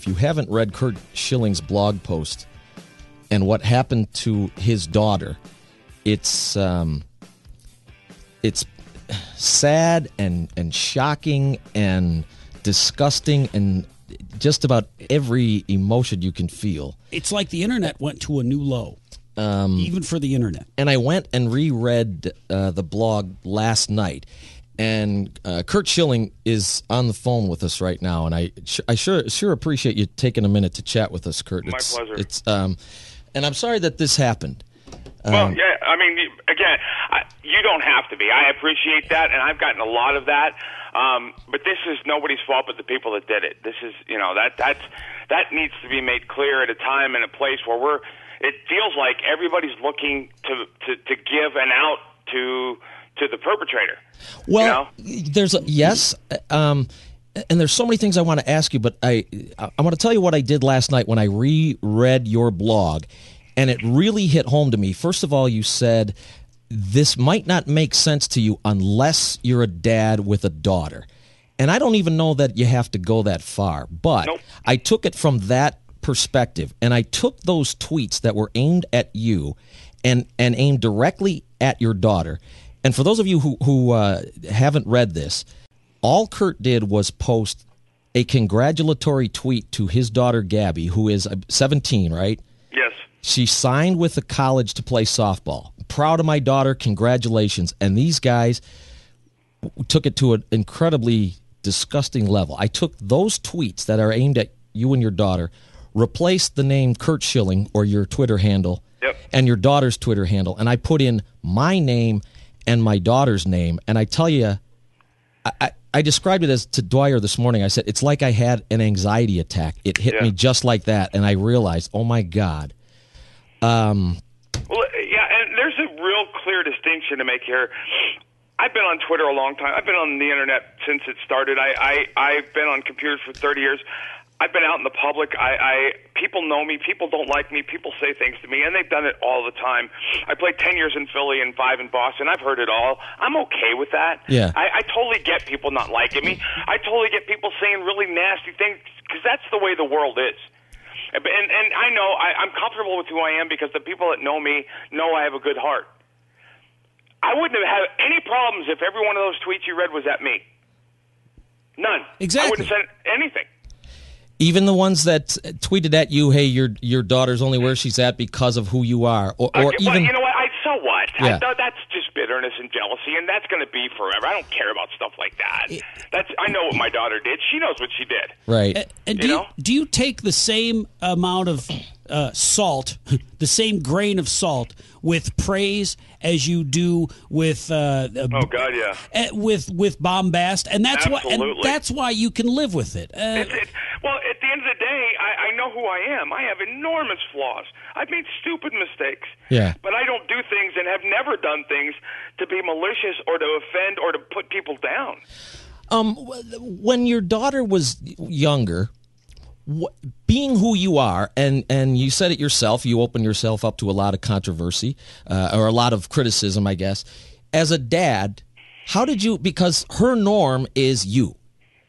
if you haven't read Curt Schilling's blog post and what happened to his daughter, it's sad and shocking and disgusting and just about every emotion you can feel. It's like the internet went to a new low, even for the internet. And I went and reread the blog last night, and Curt Schilling is on the phone with us right now, and I sure appreciate you taking a minute to chat with us, Curt. My pleasure. It's and I'm sorry that this happened. Well, yeah, I mean, again, you don't have to be. I appreciate that, and I've gotten a lot of that. But this is nobody's fault but the people that did it. This is, that needs to be made clear at a time and a place where it feels like everybody's looking to give an out to the perpetrator. Well, there's yes, and there's so many things I want to ask you, but I want to tell you what I did last night when I reread your blog, and it really hit home to me. First of all, you said this might not make sense to you unless you're a dad with a daughter. And I don't even know that you have to go that far. But nope. I took it from that perspective, and I took those tweets that were aimed at you and aimed directly at your daughter. And for those of you who haven't read this, all Curt did was post a congratulatory tweet to his daughter, Gabby, who is 17, right? Yes. She signed with the college to play softball. Proud of my daughter. Congratulations. And these guys took it to an incredibly disgusting level. I took those tweets that are aimed at you and your daughter, replaced the name Curt Schilling or your Twitter handle and your daughter's Twitter handle, and I put in my name and my daughter's name. And I tell you, I described it as to Dwyer this morning. I said, it's like I had an anxiety attack. It hit me just like that, and I realized, oh, my God. Well, yeah, and there's a real clear distinction to make here. I've been on Twitter a long time. I've been on the internet since it started. I've been on computers for 30 years. I've been out in the public. People know me. People don't like me. People say things to me, and they've done it all the time. I played 10 years in Philly and 5 in Boston. I've heard it all. I'm okay with that. Yeah. I totally get people not liking me. I totally get people saying really nasty things because that's the way the world is. And I know I'm comfortable with who I am because the people that know me know I have a good heart. I wouldn't have had any problems if every one of those tweets you read was at me. None. Exactly. I wouldn't have said anything. Even the ones that tweeted at you, hey, your daughter's only where she's at because of who you are. Or even, well, you know what? So what? Yeah. That's just bitterness and jealousy, and that's going to be forever. I don't care about stuff like that. I know what my daughter did. She knows what she did. Right. And do you take the same amount of salt, the same grain of salt, with praise as you do with with bombast? And that's why you can live with it. Well, at the end of the day, I know who I am. I have enormous flaws. I've made stupid mistakes. Yeah. But I don't do things and have never done things to be malicious or to offend or to put people down. When your daughter was younger, being who you are, and you said it yourself, you opened yourself up to a lot of controversy or a lot of criticism, I guess. As a dad, how did you, because her norm is you.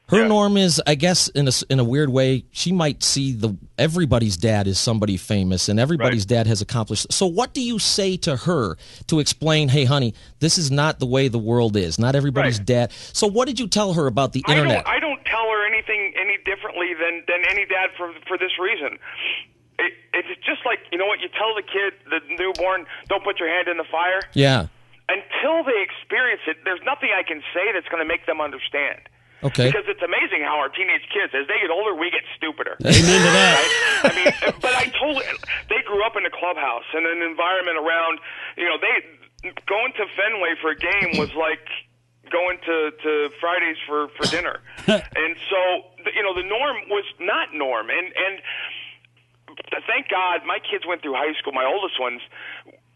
Her norm is, I guess, in a weird way, she might see everybody's dad is somebody famous and everybody's dad has accomplished. So what do you say to her to explain, hey, honey, this is not the way the world is. Not everybody's dad. So what did you tell her about the internet? I don't tell her anything any differently than any dad for this reason. It's just like, you know what, you tell the kid, the newborn, don't put your hand in the fire. Yeah. Until they experience it, there's nothing I can say that's going to make them understand. Okay. Because it's amazing how our teenage kids, as they get older, we get stupider. Amen to that. Right? I mean, but they grew up in a clubhouse and an environment around, going to Fenway for a game was like going to Fridays for dinner. And so, the norm was not norm. And thank God my kids went through high school, my oldest ones,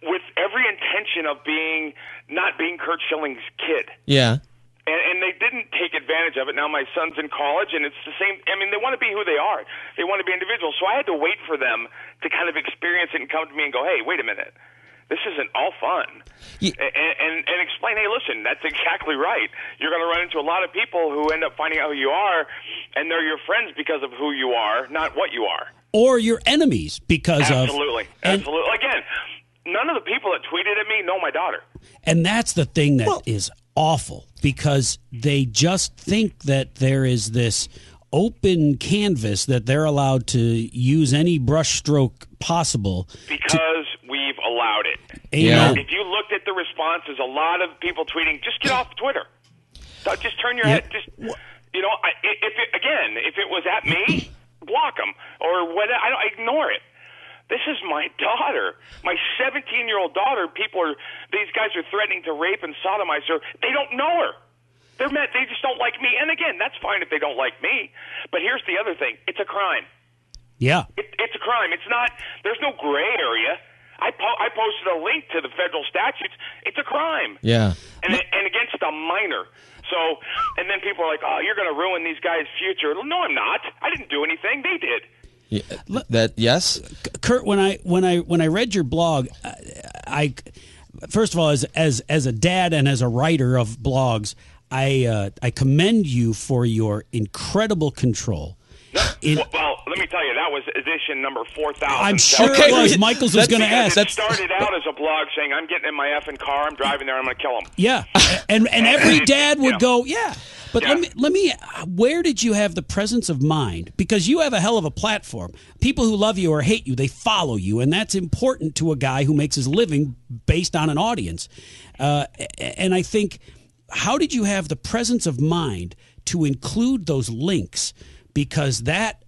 with every intention of not being Curt Schilling's kid. Yeah. And they didn't take advantage of it. Now my son's in college, and it's the same. I mean, they want to be who they are. They want to be individuals. So I had to wait for them to kind of experience it and come to me and go, hey, wait a minute. This isn't all fun. Yeah. And explain, hey, listen, that's exactly right. You're going to run into a lot of people who end up finding out who you are, and they're your friends because of who you are, not what you are. Or your enemies because Absolutely. Again, none of the people that tweeted at me know my daughter. And that's the thing that is awful, because they just think that there is this open canvas that they're allowed to use any brushstroke possible. Because we've allowed it. Yeah. If you looked at the responses, a lot of people tweeting, just get off Twitter. Just turn your head. Just, if it was at me, block them. Or what? I ignore it. This is my daughter, my 17-year-old daughter. These guys are threatening to rape and sodomize her. They don't know her. They just don't like me. And again, that's fine if they don't like me. But here's the other thing. It's a crime. Yeah. It's a crime. It's not, there's no gray area. I posted a link to the federal statutes. It's a crime. Yeah. And against a minor. So, and then people are like, oh, you're going to ruin these guys' future. No, I'm not. I didn't do anything. They did. Yeah, yes, Curt. When I read your blog, I first of all, as a dad and as a writer of blogs, I commend you for your incredible control. Well, let me tell you, that was edition number 4,000. I'm sure it was. Michael's was going to ask. It started out as a blog saying, I'm getting in my effing car, I'm driving there, I'm going to kill him. Yeah, and every dad would go, yeah. But let me. Where did you have the presence of mind? Because you have a hell of a platform. People who love you or hate you, they follow you, and that's important to a guy who makes his living based on an audience. And I think, how did you have the presence of mind to include those links? Because that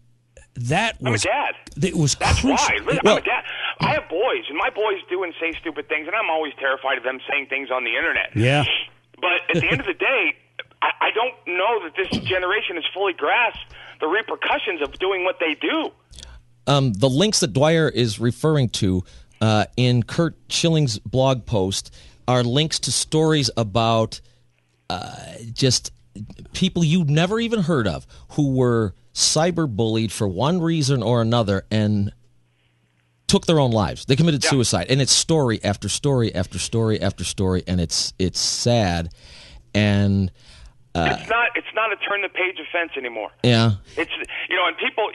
was I'm a dad. It was That's crucial. why. I'm a dad. I have boys, and my boys do and say stupid things, and I'm always terrified of them saying things on the internet. Yeah. But at the end of the day, I don't know that this generation has fully grasped the repercussions of doing what they do. The links that Dwyer is referring to in Curt Schilling's blog post are links to stories about just people you'd never even heard of who were cyberbullied for one reason or another and took their own lives. They committed suicide, and it's story after story after story after story, and it's sad. And it's not a turn the page offense anymore. Yeah. It's and people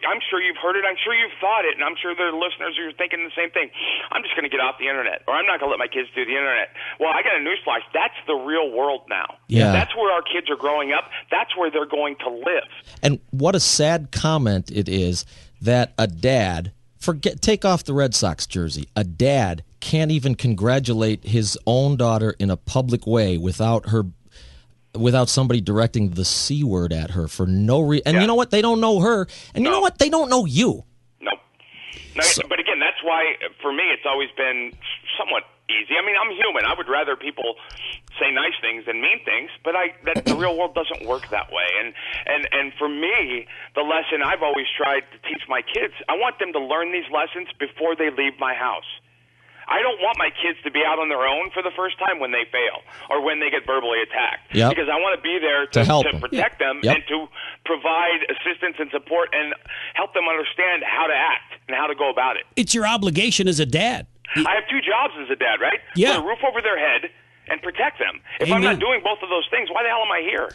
I'm sure you've heard it, I'm sure you've thought it, and I'm sure there are listeners who are thinking the same thing. I'm just going to get off the internet, or I'm not going to let my kids do the internet. Well, I got a newsflash. That's the real world now. Yeah. That's where our kids are growing up. That's where they're going to live. And what a sad comment it is that a dad, take off the Red Sox jersey, a dad can't even congratulate his own daughter in a public way without somebody directing the C word at her for no reason. And you know what? They don't know her. And you know what? They don't know you. No. But again, that's why, for me, it's always been somewhat easy. I mean, I'm human. I would rather people say nice things than mean things, but the real world doesn't work that way. And for me, the lesson I've always tried to teach my kids, I want them to learn these lessons before they leave my house. I don't want my kids to be out on their own for the first time when they fail or when they get verbally attacked. Yep. Because I want to be there to protect them and to provide assistance and support and help them understand how to act and how to go about it. It's your obligation as a dad. I have two jobs as a dad, right? Yeah. Put a roof over their head and protect them. If Amen. I'm not doing both of those things, why the hell am I here?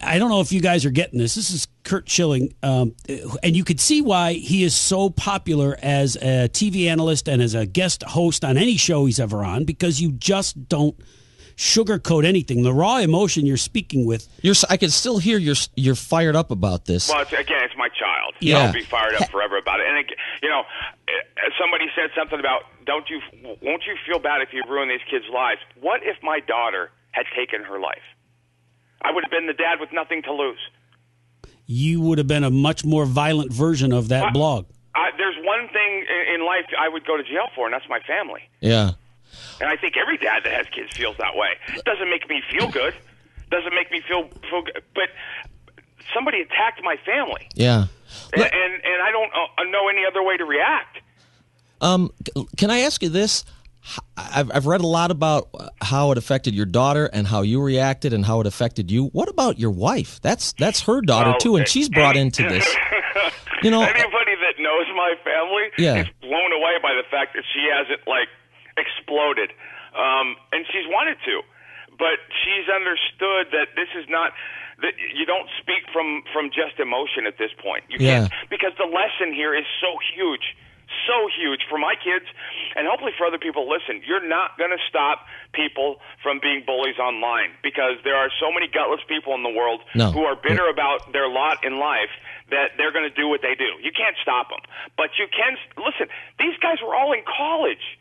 I don't know if you guys are getting this. This is Curt Schilling, and you could see why he is so popular as a TV analyst and as a guest host on any show he's ever on, because you just don't sugarcoat anything. The raw emotion you're speaking with. I can still hear you're fired up about this. Well, it's my child. Yeah. I'll be fired up forever about it. And somebody said something about, won't you feel bad if you ruin these kids' lives? What if my daughter had taken her life? I would have been the dad with nothing to lose. You would have been a much more violent version of that blog. There's one thing in life I would go to jail for, and that's my family. Yeah. And I think every dad that has kids feels that way. It doesn't make me feel good. Doesn't make me feel good. But somebody attacked my family. Yeah. And I don't know any other way to react. Can I ask you this? I've read a lot about how it affected your daughter and how you reacted and how it affected you. What about your wife? That's her daughter too, and she's brought into this. Anybody that knows my family is blown away by the fact that she hasn't exploded, and she's wanted to, but she's understood that this is not. That you don't speak from just emotion at this point. You can't, because the lesson here is so huge for my kids, and hopefully for other people. Listen, you're not going to stop people from being bullies online, because there are so many gutless people in the world who are bitter about their lot in life that they're going to do what they do. You can't stop them, but you can. Listen, these guys were all in college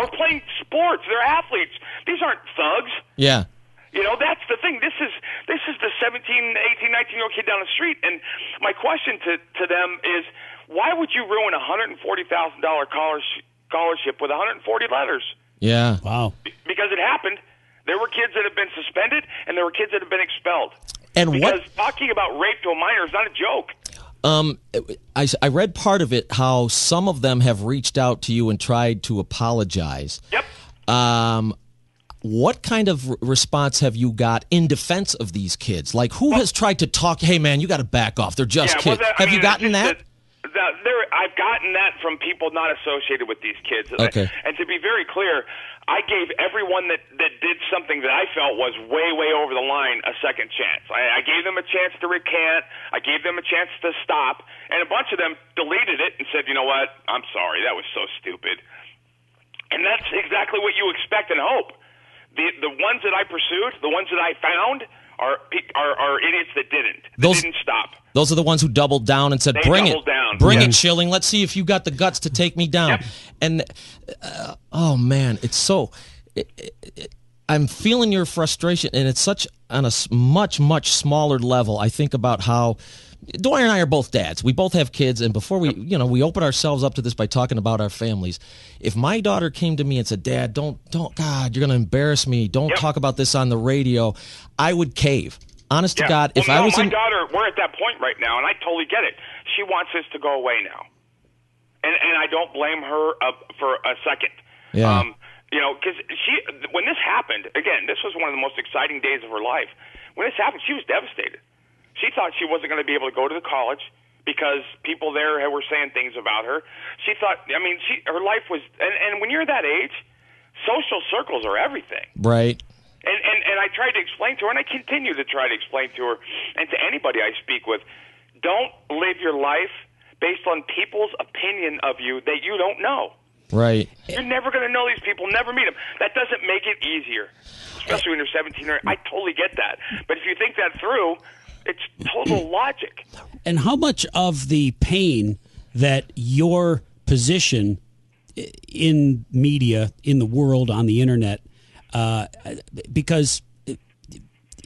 or playing sports. They're athletes. These aren't thugs. Yeah. You know, that's the thing. This is the 17, 18, 19-year-old kid down the street. And my question to them is, why would you ruin a $140,000 scholarship with 140 letters? Yeah. Wow. Because it happened. There were kids that have been suspended, and there were kids that have been expelled. And because talking about rape to a minor is not a joke. I read part of it, how some of them have reached out to you and tried to apologize. Yep. What kind of response have you got in defense of these kids? Like, who has tried to talk, hey, man, you got to back off. They're just kids. Have you gotten that? I've gotten that from people not associated with these kids. Okay. And to be very clear, I gave everyone that did something that I felt was way, way over the line a second chance. I gave them a chance to recant. I gave them a chance to stop. And a bunch of them deleted it and said, you know what, I'm sorry, that was so stupid. And that's exactly what you expect and hope. The ones that I pursued, the ones that I found, are idiots that didn't. Didn't stop. Those are the ones who doubled down and said, "Bring it, bring it, Schilling. Let's see if you got the guts to take me down." Yep. And oh man, it's so. I'm feeling your frustration, and it's such on a much smaller level. I think about how Dwyer and I are both dads. We both have kids, and before we open ourselves up to this by talking about our families. If my daughter came to me and said, "Dad, don't, God, you're going to embarrass me. Don't talk about this on the radio," I would cave. Honest to God, if I was my daughter, we're at that point right now, and I totally get it. She wants this to go away now, and I don't blame her for a second. Yeah. Because when this happened, again, this was one of the most exciting days of her life. When this happened, she was devastated. She thought she wasn't going to be able to go to the college because people there were saying things about her. She thought, her life was, and when you're that age, social circles are everything. Right. And I tried to explain to her, and I continue to try to explain to her, and to anybody I speak with, don't live your life based on people's opinion of you that you don't know. Right. You're never going to know these people, never meet them. That doesn't make it easier, especially when you're 17. I totally get that. But if you think that through, it's total logic. And how much of the pain that your position in media, in the world, on the internet, because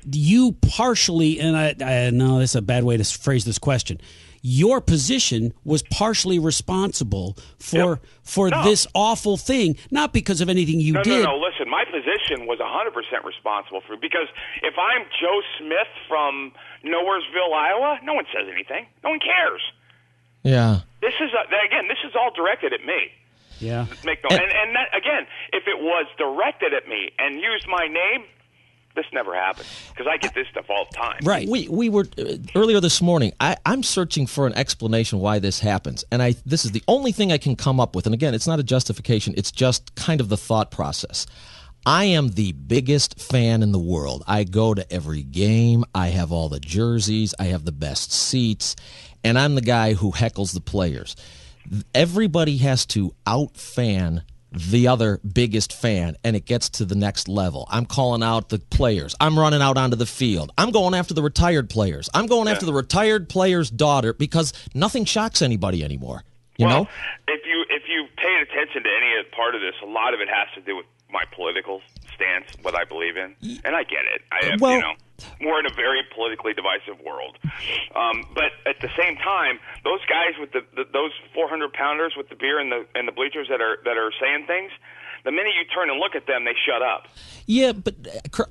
you partially, and I know this is a bad way to phrase this question, your position was partially responsible for this awful thing, not because of anything you did. No, listen, my position was 100% responsible for it, because if I'm Joe Smith from Nowheresville, Iowa, no one says anything. No one cares. Yeah. This is all directed at me. Yeah. And that, again, if it was directed at me and used my name, this never happened, because I get this stuff all the time. Right. We were earlier this morning. I'm searching for an explanation why this happens, and this is the only thing I can come up with. And again, it's not a justification. It's just kind of the thought process. I am the biggest fan in the world. I go to every game. I have all the jerseys. I have the best seats, and I'm the guy who heckles the players. Everybody has to out-fan the other biggest fan, and it gets to the next level. I'm calling out the players. I'm running out onto the field. I'm going after the retired players. I'm going after the retired player's daughter, because nothing shocks anybody anymore. You know? If you pay attention to any part of this, a lot of it has to do with my political stance, what I believe in, and I get it. We're in a very politically divisive world, but at the same time, those guys with those 400-pounders with the beer and the bleachers that are saying things, the minute you turn and look at them, they shut up. Yeah, but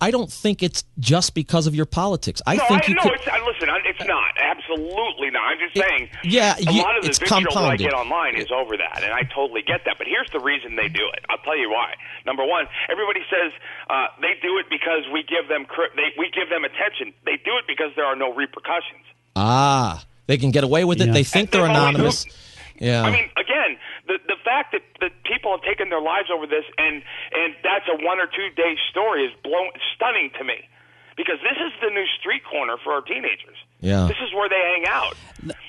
I don't think it's just because of your politics. Listen, it's not. Absolutely not. I'm just saying. A lot of the vitriol that I get online is over that, and I totally get that. But here's the reason they do it. I'll tell you why. Number one, everybody says they do it because we give them attention. They do it because there are no repercussions. They can get away with it. They think they're anonymous. Yeah. I mean, again, the fact that people people have taken their lives over this, and that's a 1 or 2 day story is stunning to me, because this is the new street corner for our teenagers. Yeah. This is where they hang out,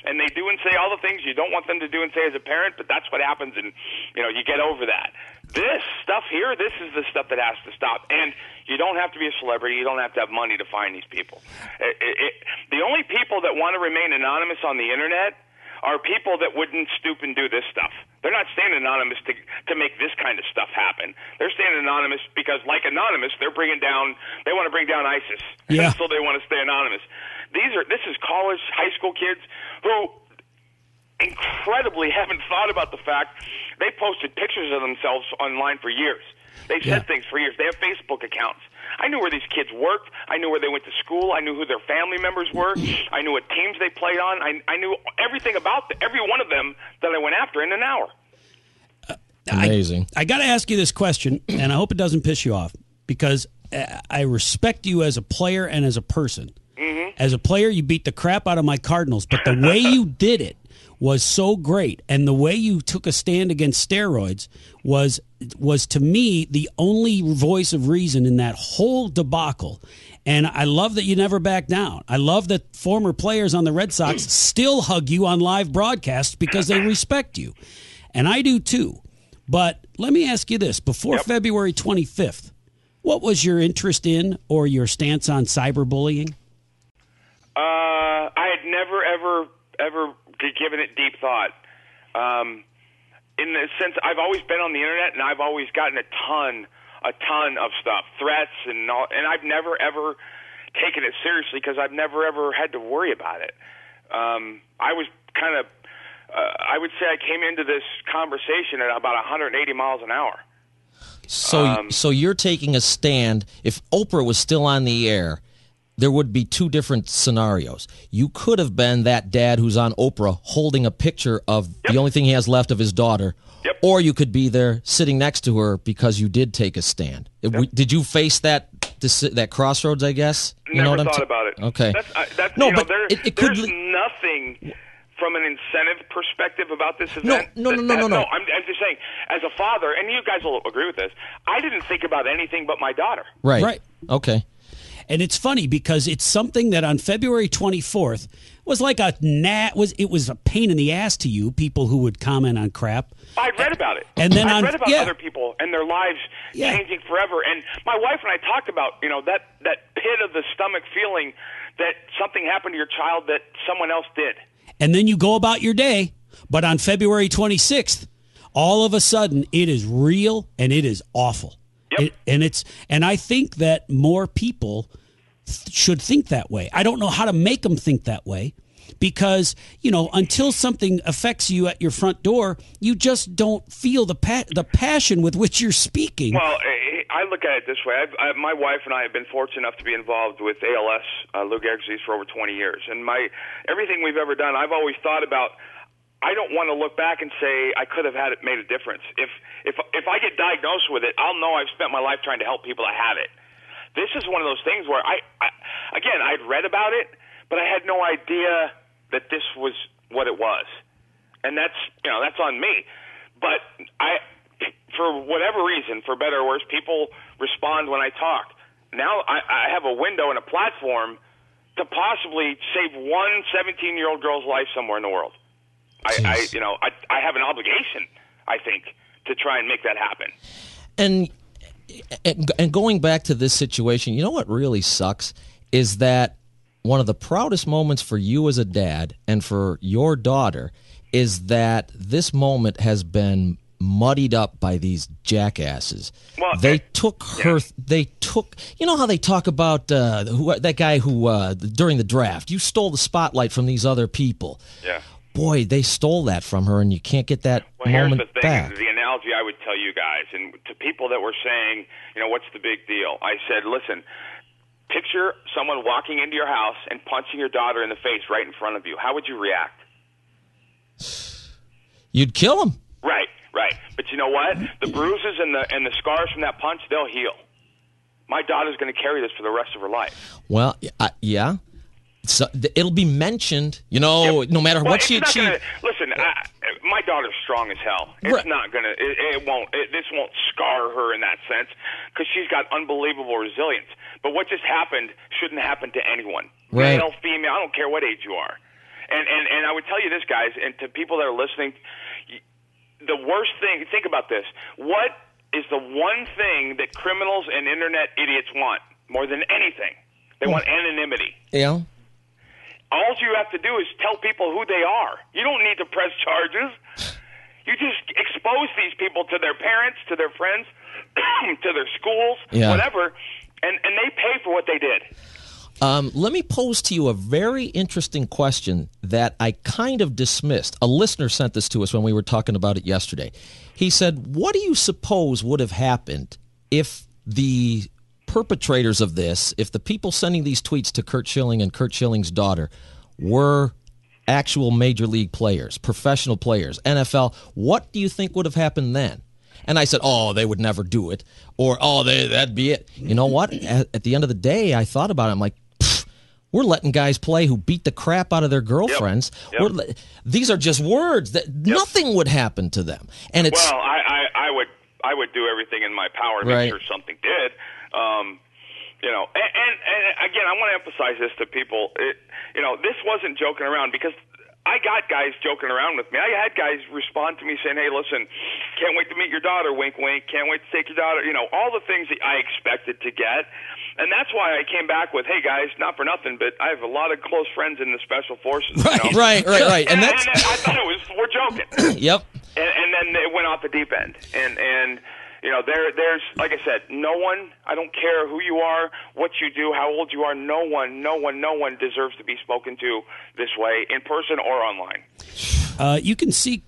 and they do and say all the things you don't want them to do and say as a parent, but that's what happens, and you get over that. This stuff here, this is the stuff that has to stop, and you don't have to be a celebrity. You don't have to have money to find these people. The only people that want to remain anonymous on the internet are people that wouldn't stoop and do this stuff. They're not staying anonymous to make this kind of stuff happen. They're staying anonymous because, like Anonymous, they want to bring down ISIS. Yeah. So they want to stay anonymous. This is college, high school kids who incredibly haven't thought about the fact they posted pictures of themselves online for years. They've said things for years. They have Facebook accounts. I knew where these kids worked. I knew where they went to school. I knew who their family members were. I knew what teams they played on. I knew everything about every one of them that I went after in an hour. Amazing. I got to ask you this question, and I hope it doesn't piss you off, because I respect you as a player and as a person. Mm-hmm. As a player, you beat the crap out of my Cardinals, but the way you did it was so great, and the way you took a stand against steroids was to me the only voice of reason in that whole debacle. And I love that you never back down. I love that former players on the Red Sox still hug you on live broadcasts because they respect you. And I do too. But let me ask you this. Before February 25th, what was your interest in or your stance on cyberbullying? I had never, ever given it deep thought. In the sense, I've always been on the internet, and I've always gotten a ton of stuff, threats, and I've never, ever taken it seriously because I've never, ever had to worry about it. I was kind of, I would say I came into this conversation at about 180 miles an hour. So you're taking a stand. If Oprah was still on the air, there would be two different scenarios. You could have been that dad who's on Oprah holding a picture of the only thing he has left of his daughter, or you could be there sitting next to her because you did take a stand. Did you face that crossroads, I guess? Never thought about it. Okay. There's nothing from an incentive perspective about this event. No. I'm just saying, as a father, and you guys will agree with this, I didn't think about anything but my daughter. Right. Okay. And it's funny because it's something that on February 24th was like it was a pain in the ass to you, people who would comment on crap. I'd read about it. And then I read about other people and their lives changing forever. And my wife and I talked about, that pit of the stomach feeling that something happened to your child that someone else did. And then you go about your day. But on February 26th, all of a sudden, it is real and it is awful. Yep. And I think that more people should think that way. I don't know how to make them think that way because, until something affects you at your front door, you just don't feel the passion with which you're speaking. Well, I look at it this way. My wife and I have been fortunate enough to be involved with ALS, Lou Gehrig's disease, for over 20 years. And everything we've ever done, I've always thought about, I don't want to look back and say I could have made a difference. If I get diagnosed with it, I'll know I've spent my life trying to help people that have it. This is one of those things where I'd read about it, but I had no idea that this was what it was, and that's on me. But for whatever reason, for better or worse, people respond when I talk. Now I have a window and a platform to possibly save one 17-year-old girl's life somewhere in the world. I have an obligation, I think, to try and make that happen. And going back to this situation, you know what really sucks is that one of the proudest moments for you as a dad and for your daughter is that this moment has been muddied up by these jackasses. Well, they took her. They took. You know how they talk about that guy who during the draft, you stole the spotlight from these other people. Yeah. Boy, they stole that from her, and you can't get that moment here's the thing, back. The analogy I would tell you guys, and to people that were saying, what's the big deal? I said, listen, picture someone walking into your house and punching your daughter in the face right in front of you. How would you react? You'd kill him. Right. But you know what? The bruises and the scars from that punch, they'll heal. My daughter's going to carry this for the rest of her life. Well, yeah. So it'll be mentioned, no matter what she achieved. Listen, my daughter's strong as hell. It's not gonna. This won't scar her in that sense because she's got unbelievable resilience. But what just happened shouldn't happen to anyone, male, female. I don't care what age you are. And I would tell you this, guys, and to people that are listening, the worst thing. Think about this. What is the one thing that criminals and internet idiots want more than anything? They want anonymity. Yeah. All you have to do is tell people who they are. You don't need to press charges. You just expose these people to their parents, to their friends, to their schools, whatever, and they pay for what they did. Let me pose to you a very interesting question that I kind of dismissed. A listener sent this to us when we were talking about it yesterday. He said, what do you suppose would have happened if the perpetrators of this, if the people sending these tweets to Curt Schilling and Curt Schilling's daughter were actual major league players, professional players, NFL, what do you think would have happened then? And I said, oh, they would never do it. Or, oh, that'd be it. You know what? At the end of the day, I thought about it. I'm like, we're letting guys play who beat the crap out of their girlfriends. Yep. These are just words. That nothing would happen to them. And it's well, I would do everything in my power to make sure something did. And again, I want to emphasize this to people. This wasn't joking around because I got guys joking around with me. I had guys respond to me saying, hey, listen, can't wait to meet your daughter, wink, wink, can't wait to take your daughter, all the things that I expected to get. And that's why I came back with, hey, guys, not for nothing, but I have a lot of close friends in the Special Forces. Right. And I thought we're joking. Yep. And then it went off the deep end. And there's, like I said, no one, I don't care who you are, what you do, how old you are, no one deserves to be spoken to this way, in person or online. You can see,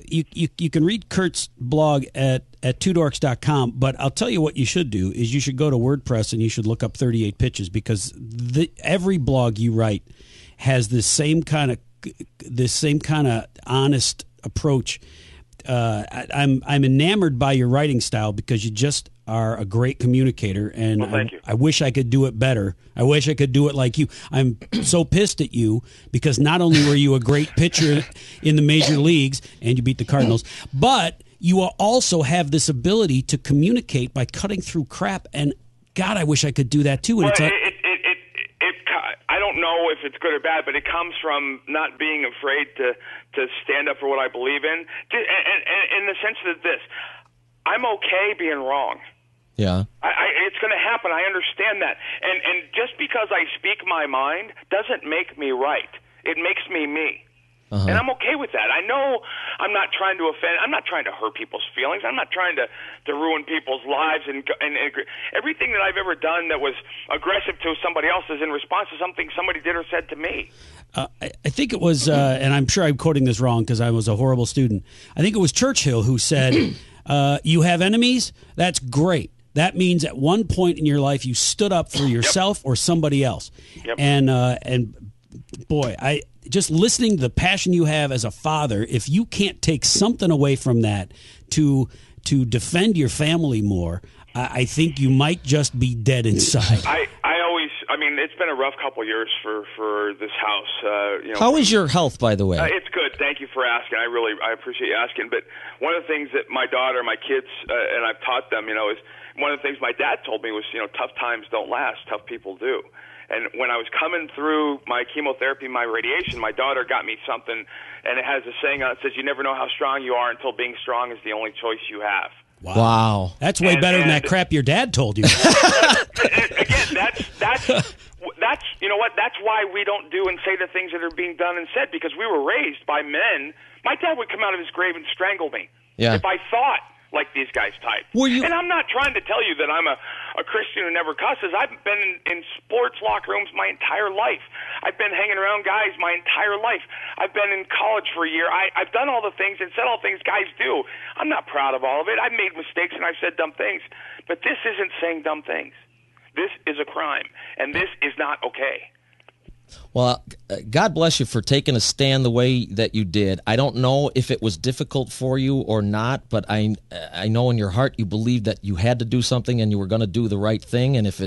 you can read Curt's blog at twodorks.com, but I'll tell you what you should do is you should go to WordPress and you should look up 38 Pitches because every blog you write has this same kind of honest approach. I'm enamored by your writing style because you just are a great communicator, and thank you. I wish I could do it better. I wish I could do it like you. I'm so pissed at you because not only were you a great pitcher in the major leagues and you beat the Cardinals, but you also have this ability to communicate by cutting through crap. And God, I wish I could do that too. And I don't know if it's good or bad, but it comes from not being afraid to stand up for what I believe in. And in the sense that I'm okay being wrong. Yeah. It's going to happen. I understand that. And just because I speak my mind doesn't make me right. It makes me me. Uh-huh. And I'm okay with that. I know I'm not trying to offend. I'm not trying to hurt people's feelings. I'm not trying to ruin people's lives. And everything that I've ever done that was aggressive to somebody else is in response to something somebody did or said to me. I think it was, and I'm sure I'm quoting this wrong because I was a horrible student. I think it was Churchill who said, you have enemies? That's great. That means at one point in your life you stood up for yourself or somebody else. Yep. And boy, just listening to the passion you have as a father, if you can't take something away from that to defend your family more, I think you might just be dead inside. I mean, it's been a rough couple of years for this house. How is your health, by the way? It's good. Thank you for asking. I appreciate you asking. But one of the things that my daughter, my kids, and I've taught them, is one of the things my dad told me was, tough times don't last, tough people do. And when I was coming through my chemotherapy, my radiation, my daughter got me something, and it has a saying on it that says, you never know how strong you are until being strong is the only choice you have. Wow. That's way better than that crap your dad told you. Again, that's you know what? That's why we don't do and say the things that are being done and said, because we were raised by men. My dad would come out of his grave and strangle me if I thought like these guys type. And I'm not trying to tell you that I'm a Christian who never cusses. I've been in sports locker rooms my entire life. I've been hanging around guys my entire life. I've been in college for a year. I've done all the things and said all the things guys do. I'm not proud of all of it. I've made mistakes and I've said dumb things. But this isn't saying dumb things. This is a crime, and this is not okay. Well, God bless you for taking a stand the way that you did. I don't know if it was difficult for you or not, but I know in your heart you believed that you had to do something and you were going to do the right thing. And if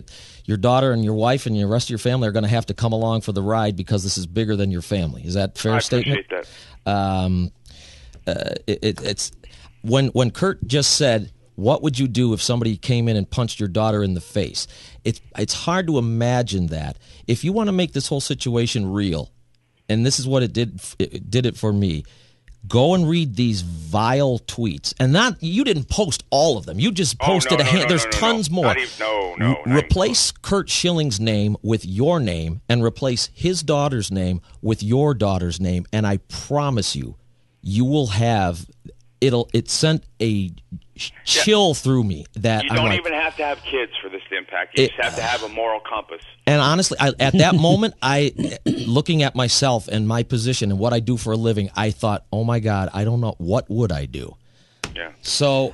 your daughter and your wife and the rest of your family are going to have to come along for the ride because this is bigger than your family. Is that a fair statement? I appreciate that. it's when Curt just said, what would you do if somebody came in and punched your daughter in the face? It's hard to imagine that. If you want to make this whole situation real, and this is what it did for me, go and read these vile tweets. And you didn't post all of them. You just posted a hand. There's tons more. Replace Curt Schilling's name with your name and replace his daughter's name with your daughter's name. And I promise you, you will have... It sent a chill through me that you don't even have to have kids for this to impact. You just have to have a moral compass. And honestly, at that moment, looking at myself and my position and what I do for a living, I thought, oh my God, I don't know, what would I do? Yeah. So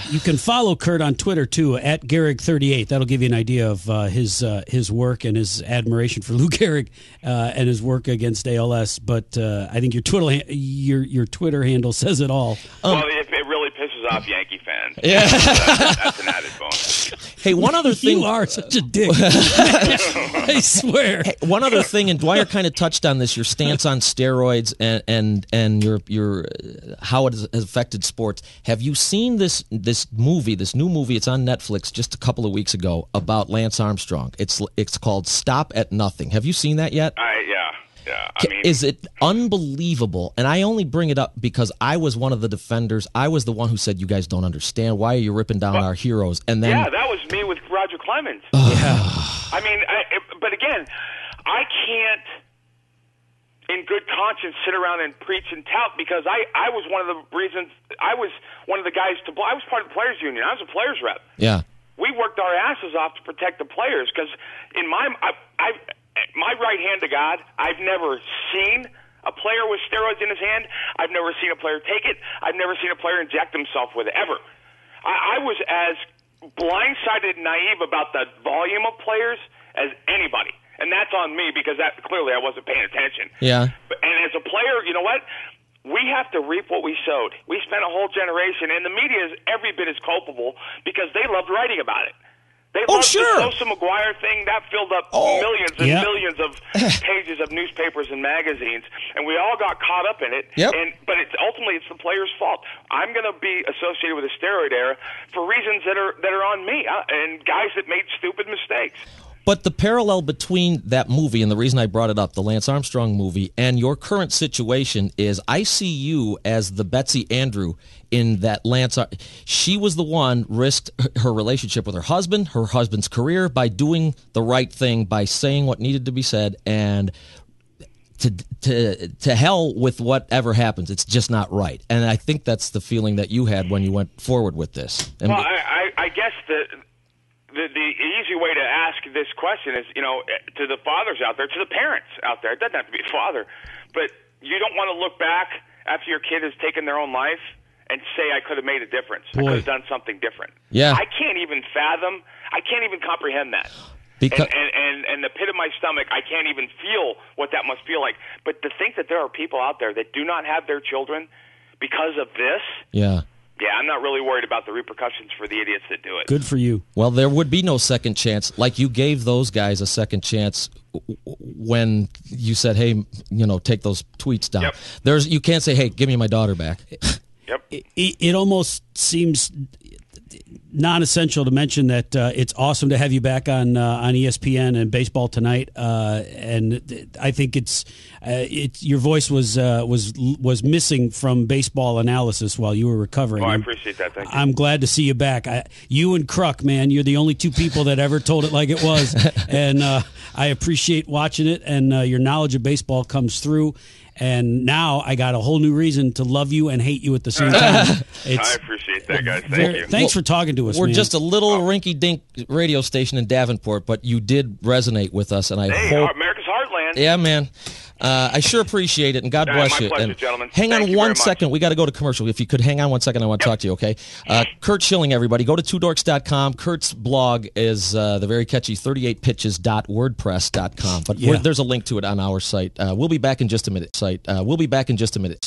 you can follow Curt on Twitter too at Gehrig38. That'll give you an idea of his work and his admiration for Lou Gehrig and his work against ALS. But I think your Twitter handle says it all. Well, it really pisses off Yankee fans. Yeah, that's an added bonus. Hey, one other thing. You are such a dick. I swear. Hey, one other thing, and Dwyer kind of touched on this: your stance on steroids and your how it has affected sports. Have you seen this new movie? It's on Netflix just a couple of weeks ago about Lance Armstrong. It's called Stop at Nothing. Have you seen that yet? Yeah. I mean, is it unbelievable? And I only bring it up because I was one of the defenders. I was the one who said, "You guys don't understand. Why are you ripping down our heroes?" And then that was me with Roger Clemens. I mean, but again, I can't, in good conscience, sit around and preach and tout because I was one of the reasons. I was one of the guys I was part of the players' union. I was a players' rep. Yeah. We worked our asses off to protect the players because in my right hand to God, I've never seen a player with steroids in his hand. I've never seen a player take it. I've never seen a player inject himself with it, ever. I was as blindsided and naive about the volume of players as anybody. And that's on me because clearly I wasn't paying attention. Yeah. And as a player, you know what? We have to reap what we sowed. We spent a whole generation, and the media is every bit as culpable because they loved writing about it. They loved the Sosa McGuire thing. That filled up millions and millions of pages of newspapers and magazines, and we all got caught up in it. Yep. But ultimately it's the player's fault. I'm going to be associated with the steroid era for reasons that are on me and guys that made stupid mistakes. But the parallel between that movie and the reason I brought it up, the Lance Armstrong movie, and your current situation is I see you as the Betsy Andrew in that she was the one risked her relationship with her husband's career by doing the right thing, by saying what needed to be said, and to hell with whatever happens. It's just not right. And I think that's the feeling that you had when you went forward with this. And well, I guess the easy way to ask this question is, to the fathers out there, to the parents out there. It doesn't have to be a father, but you don't want to look back after your kid has taken their own life and say, I could have made a difference. I could have done something different. Yeah. I can't even comprehend that. Because and the pit of my stomach, I can't even feel what that must feel like. But to think that there are people out there that do not have their children because of this, yeah, I'm not really worried about the repercussions for the idiots that do it. Good for you. Well, there would be no second chance. Like you gave those guys a second chance when you said, hey, take those tweets down. Yep. You can't say, hey, give me my daughter back. Yep. It almost seems non-essential to mention that it's awesome to have you back on ESPN and Baseball Tonight, and I think it's your voice was missing from baseball analysis while you were recovering. Oh, I appreciate that. Thank you. I'm glad to see you back. You and Kruk, man, you're the only two people that ever told it like it was, and I appreciate watching it, and your knowledge of baseball comes through. And now I got a whole new reason to love you and hate you at the same time. I appreciate that, guys. Thank you. Thanks for talking to us, We're man. just a little rinky-dink radio station in Davenport, but you did resonate with us, and I hope... America's Heartland. Yeah, man. I sure appreciate it, and God bless you. My pleasure, and gentlemen. Hang Thank on you one very much. second. We got to go to commercial. If you could hang on 1 second, I want to talk to you, okay? Curt Schilling, everybody. Go to twodorks.com. Kurt's blog is the very catchy 38pitches.wordpress.com. But there's a link to it on our site. We'll be back in just a minute. We'll be back in just a minute.